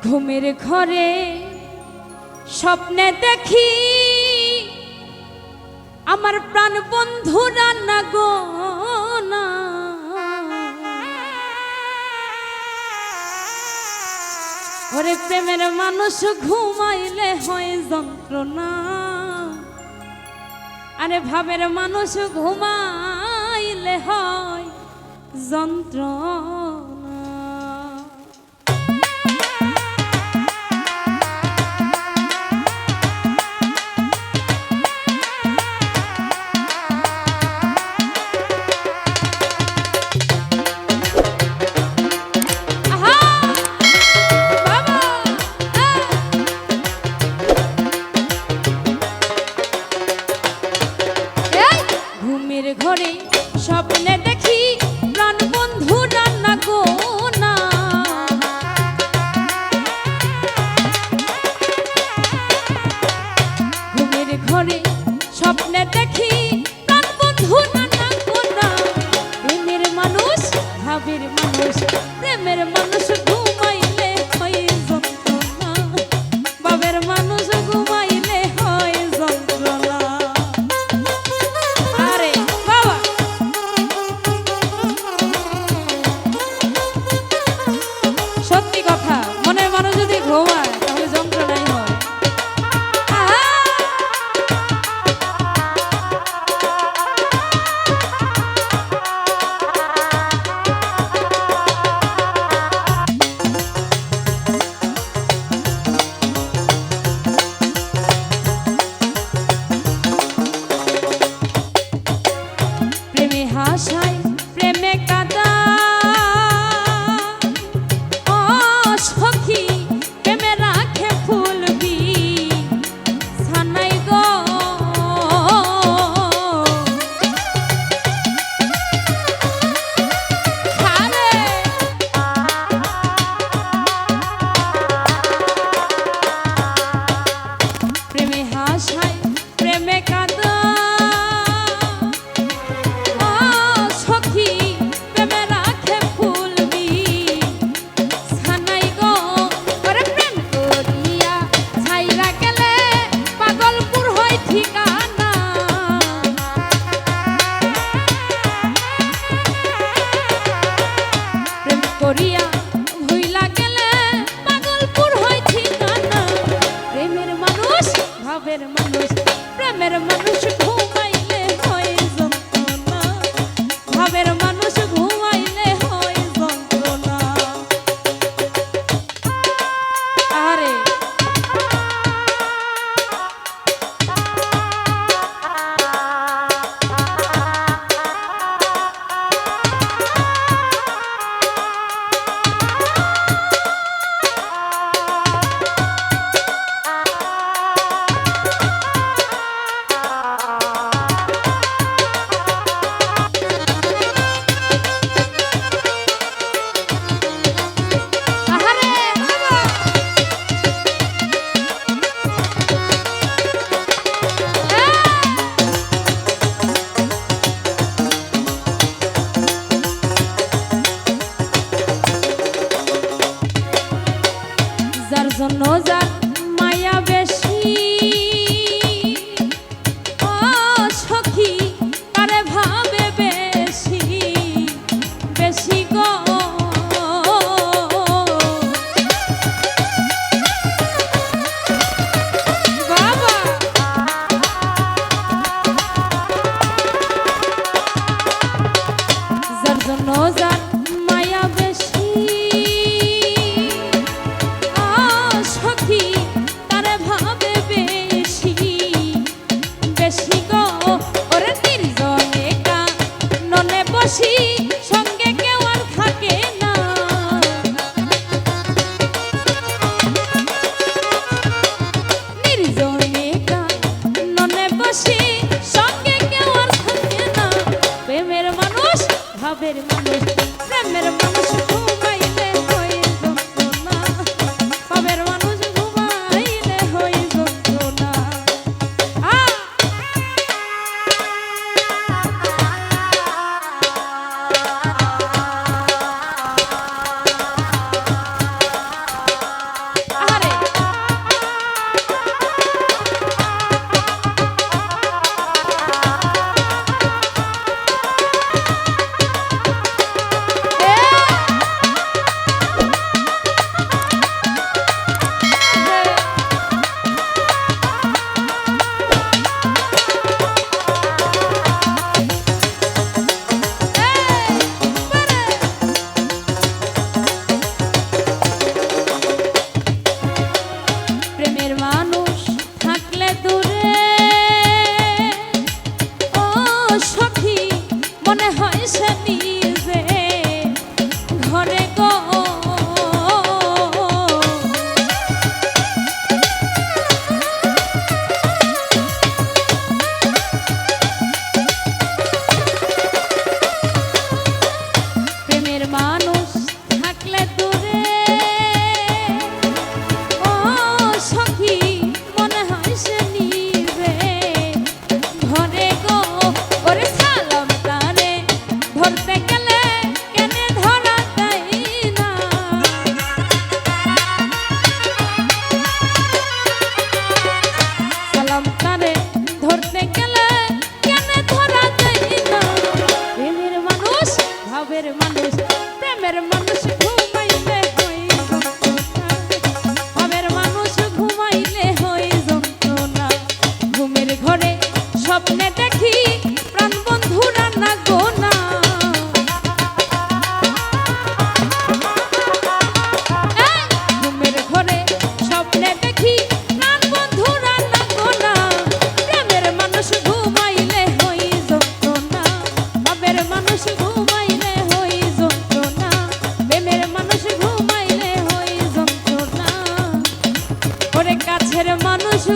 ঘুমের ঘরে স্বপ্নে দেখি আমার প্রাণ বন্ধু রান্না গো না, ওরে প্রেমের মানুষ ঘুমাইলে হয় যন্ত্রণা, আরে ভাবের মানুষ ঘুমাইলে হয় যন্ত্রণা। ঘরে স্বপ্নে দেখি প্রাণ বন্ধু রান্না গো না, ঘুমের ঘরে স্বপ্নে দেখি প্রাণ বন্ধু রান্না গো না, প্রেমের মানুষ ভাবের মানুষ প্রেমের মানুষ ঘুমাইলে হয় যন্ত্রণা, ভাবের মানুষ ঘুমাইলে হয় যন্ত্রণা। সত্যি কথা, মনের মানুষ যদি ঘুমায় তাহলে যন্ত্রণাই হয়। প্রেমে হাসায় প্রেমে কাঁদা করিয়া ভুইলা গেলে পাগলপুর হয় ঠিকানা, প্রেমের মানুষ ভাবের মানুষ প্রেমের মানুষ ঘুমাইলে হয় যন্ত্রণা, ভাবের মানুষ ঘুমাইলে হয় যন্ত্রণা। আরে যার জন্য যার মায়া বেশি, ও সখী কারে ভাবে বেশি বেশি গো, বাবা যার জন্য যার মায়া বেশি সখী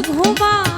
ঘুমা